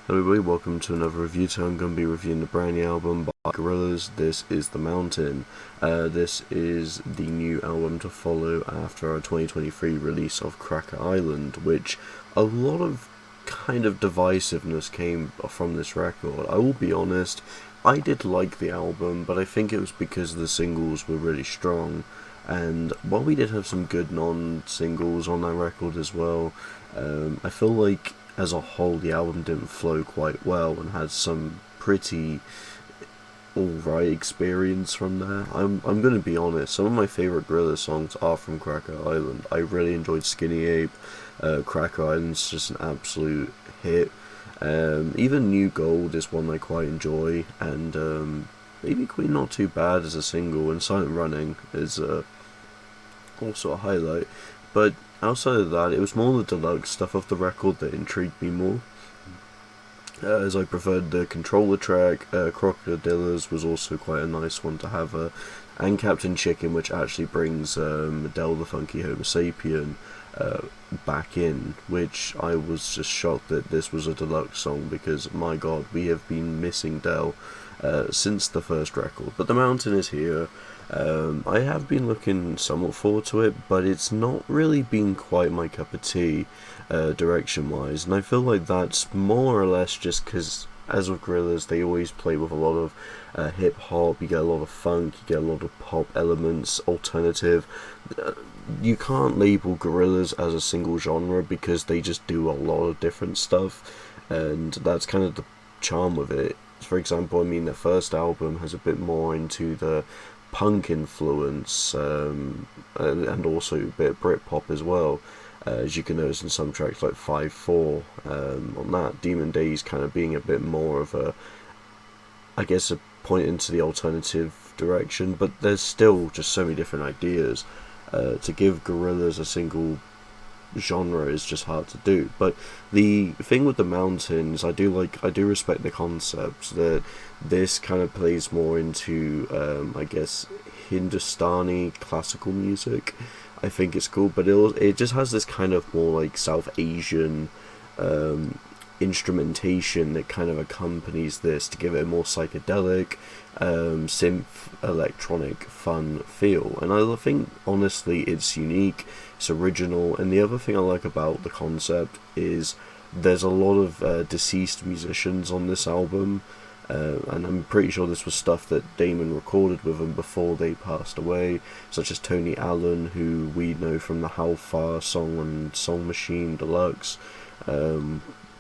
Hello everybody, welcome to another review. Today I'm going to be reviewing the brand new album by Gorillaz. This is The Mountain. This is the new album to follow after our 2023 release of Cracker Island, which a lot of kind of divisiveness came from this record. I will be honest, I did like the album, but I think it was because the singles were really strong. And while we did have some good non-singles on that record as well, I feel like as a whole the album didn't flow quite well and had some pretty alright experience from there. I'm gonna be honest, some of my favourite Gorillaz songs are from Cracker Island. I really enjoyed Skinny Ape. Cracker Island's just an absolute hit. Even New Gold is one I quite enjoy, and Baby Queen not too bad as a single, and Silent Running is also a highlight. But outside of that, it was more the deluxe stuff of the record that intrigued me more. As I preferred the controller track. Crocodillas was also quite a nice one to have, and Captain Chicken, which actually brings Adele the Funky Homo Sapien back in, which I was just shocked that this was a deluxe song, because my god, we have been missing Dell since the first record. But The Mountain is here. I have been looking somewhat forward to it, but it's not really been quite my cup of tea direction wise, and I feel like that's more or less just because, as with Gorillaz, they always play with a lot of hip hop. You get a lot of funk, you get a lot of pop elements, alternative. You can't label Gorillaz as a single genre because they just do a lot of different stuff, and that's kind of the charm of it. For example, I mean, their first album has a bit more into the punk influence, and also a bit of Britpop as well, as you can notice in some tracks like 5-4. On that, Demon Days kind of being a bit more of a, I guess, a point into the alternative direction, but there's still just so many different ideas. To give Gorillaz a single genre is just hard to do. But the thing with The Mountains, I do respect the concept that this kind of plays more into I guess Hindustani classical music. I think it's cool, but it just has this kind of more like South Asian instrumentation that kind of accompanies this to give it a more psychedelic, synth, electronic, fun feel. And I think honestly it's unique, it's original, and the other thing I like about the concept is there's a lot of deceased musicians on this album, and I'm pretty sure this was stuff that Damon recorded with them before they passed away, such as Tony Allen, who we know from the How Far song on Song Machine Deluxe.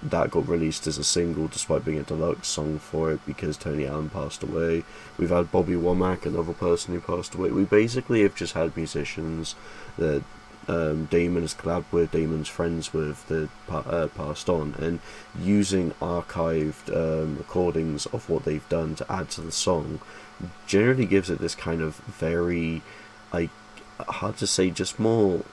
That got released as a single despite being a deluxe song for it because Tony Allen passed away. We've had Bobby Womack, another person who passed away. We basically have just had musicians that Damon has collabed with, Damon's friends with, that passed on, and using archived recordings of what they've done to add to the song generally gives it this kind of very, hard to say, just more,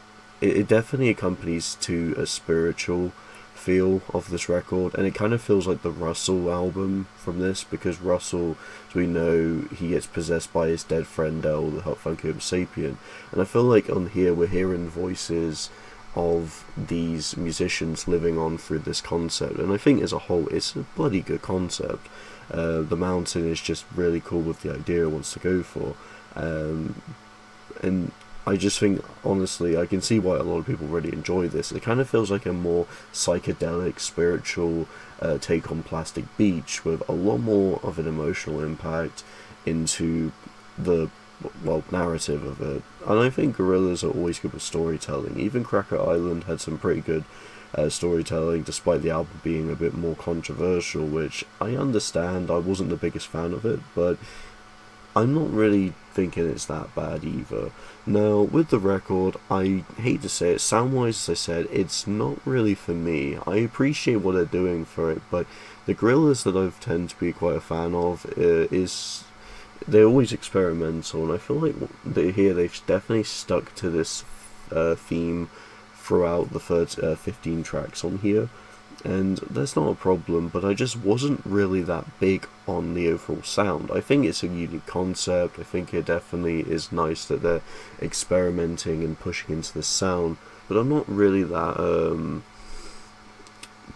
it definitely accompanies to a spiritual feel of this record, and it kind of feels like the Russell album from this, because Russell, as we know, he gets possessed by his dead friend El, the Funky Homo Sapien, and I feel like on here we're hearing voices of these musicians living on through this concept, and I think as a whole it's a bloody good concept. The Mountain is just really cool with the idea it wants to go for, and I just think, honestly, I can see why a lot of people really enjoy this. It kind of feels like a more psychedelic, spiritual take on Plastic Beach, with a lot more of an emotional impact into the, well, narrative of it. And I think Gorillaz are always good with storytelling. Even Cracker Island had some pretty good storytelling, despite the album being a bit more controversial, which I understand. I wasn't the biggest fan of it, but I'm not really thinking it's that bad either. Now, with the record, I hate to say it, sound-wise, as I said, it's not really for me. I appreciate what they're doing for it, but the Gorillaz that I tend to be quite a fan of is, they're always experimental, and I feel like they've definitely stuck to this theme throughout the first 15 tracks on here. And that's not a problem, but I just wasn't really that big on the overall sound. I think it's a unique concept. I think it definitely is nice that they're experimenting and pushing into the sound, but I'm not really that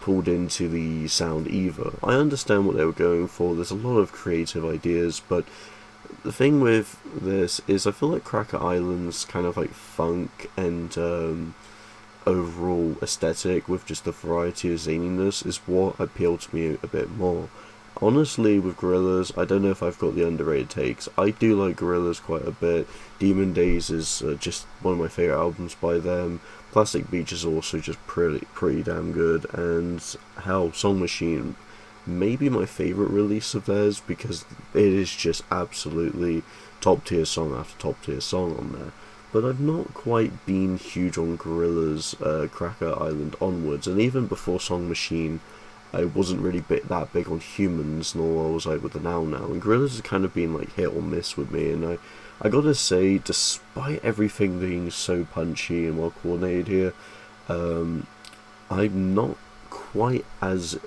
pulled into the sound either. I understand what they were going for. There's a lot of creative ideas, but the thing with this is I feel like Cracker Island's kind of like funk and overall aesthetic with just the variety of zaniness is what appealed to me a bit more. Honestly, with Gorillaz, I don't know if I've got the underrated takes. I do like Gorillaz quite a bit. Demon Days is just one of my favourite albums by them. Plastic Beach is also just pretty damn good. And hell, Song Machine may be my favourite release of theirs because it is just absolutely top tier song after top tier song on there. But I've not quite been huge on Gorillaz, Cracker Island onwards, and even before Song Machine, I wasn't really that big on Humans, nor was I with the Now Now. And Gorillaz has kind of been like hit or miss with me, and I gotta say, despite everything being so punchy and well coordinated here, I'm not quite as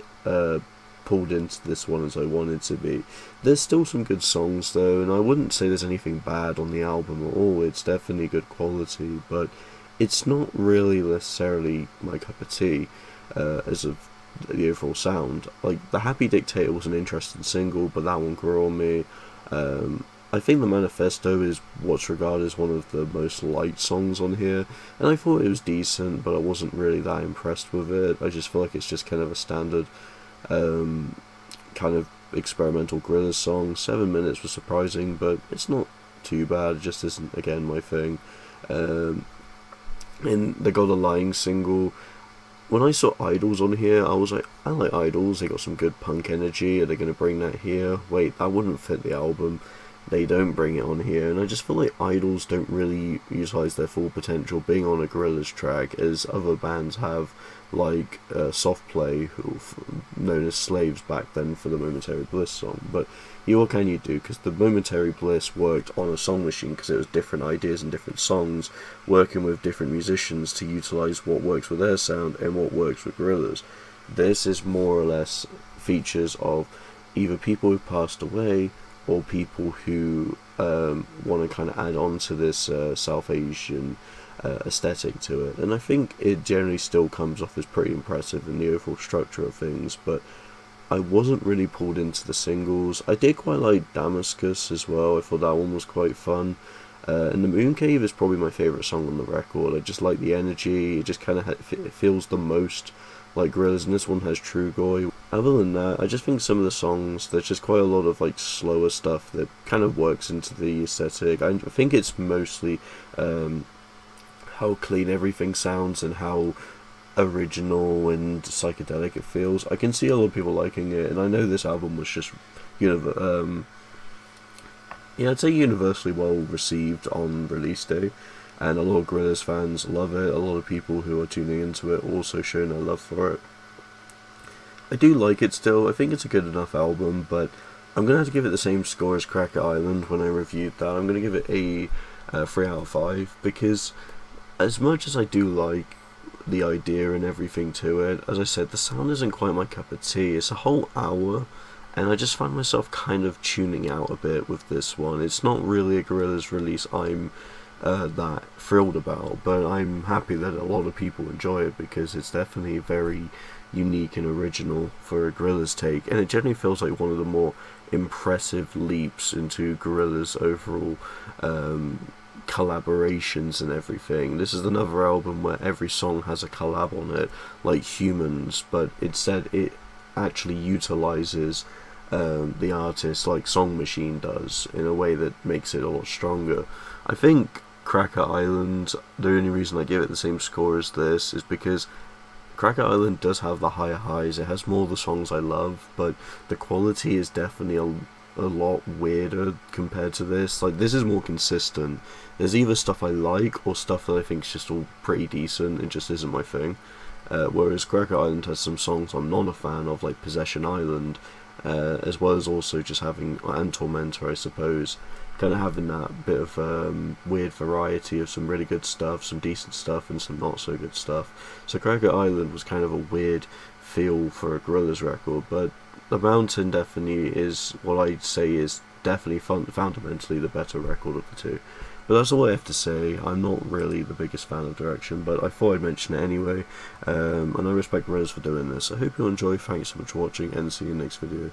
pulled into this one as I wanted to be. There's still some good songs though, and I wouldn't say there's anything bad on the album at all. It's definitely good quality, but it's not really necessarily my cup of tea as of the overall sound. Like, the Happy Dictator was an interesting single, but that one grew on me. I think the Manifesto is what's regarded as one of the most light songs on here, and I thought it was decent, but I wasn't really that impressed with it. I just feel like it's just kind of a standard kind of experimental Gorillaz song. 7 minutes was surprising, but it's not too bad. It just isn't, again, my thing. And they got a Lying single. When I saw Idols on here, I was like, I like Idols, they got some good punk energy, are they going to bring that here? Wait, that wouldn't fit the album. They don't bring it on here, and I just feel like Idols don't really utilise their full potential being on a Gorillaz track, as other bands have, like Soft Play, who known as Slaves back then for the Momentary Bliss song. But what can you do? Because the Momentary Bliss worked on a Song Machine because it was different ideas and different songs, working with different musicians to utilise what works with their sound and what works with Gorillaz. This is more or less features of either people who've passed away or people who want to kind of add on to this South Asian aesthetic to it, and I think it generally still comes off as pretty impressive in the overall structure of things, but I wasn't really pulled into the singles. I did quite like Damascus as well. I thought that one was quite fun, and the Moon Cave is probably my favourite song on the record. I just like the energy. It just kind of it feels the most like Gorillaz, and this one has True Goy. Other than that, I just think some of the songs, there's just quite a lot of like slower stuff that kind of works into the aesthetic. I think it's mostly how clean everything sounds and how original and psychedelic it feels. I can see a lot of people liking it, and I know this album was just I'd say universally well received on release day, and a lot of Gorillaz fans love it. A lot of people who are tuning into it also showing their love for it. I do like it still. I think it's a good enough album, but I'm going to have to give it the same score as Cracker Island when I reviewed that. I'm going to give it a 3 out of 5, because as much as I do like the idea and everything to it, as I said, the sound isn't quite my cup of tea. It's a whole hour, and I just find myself kind of tuning out a bit with this one. It's not really a Gorillaz release I'm that thrilled about, but I'm happy that a lot of people enjoy it, because it's definitely very unique and original for a Gorillaz take, and it generally feels like one of the more impressive leaps into Gorillaz' overall collaborations and everything. This is another album where every song has a collab on it, like Humans, but instead it actually utilizes the artist like Song Machine does in a way that makes it a lot stronger. I think Cracker Island, the only reason I give it the same score as this is because Cracker Island does have the higher highs. It has more of the songs I love, but the quality is definitely a lot weirder compared to this. Like, this is more consistent. There's either stuff I like or stuff that I think is just all pretty decent and just isn't my thing. Whereas Cracker Island has some songs I'm not a fan of, like Possession Island, as well as also just having, and Tormentor, I suppose, kind of having that bit of weird variety of some really good stuff, some decent stuff, and some not so good stuff. So Cracker Island was kind of a weird feel for a Gorillaz record, but The Mountain definitely is what I'd say is definitely fundamentally the better record of the two. But that's all I have to say. I'm not really the biggest fan of Direction, but I thought I'd mention it anyway. And I respect Gorillaz for doing this. I hope you enjoy. Thanks so much for watching, and see you next video.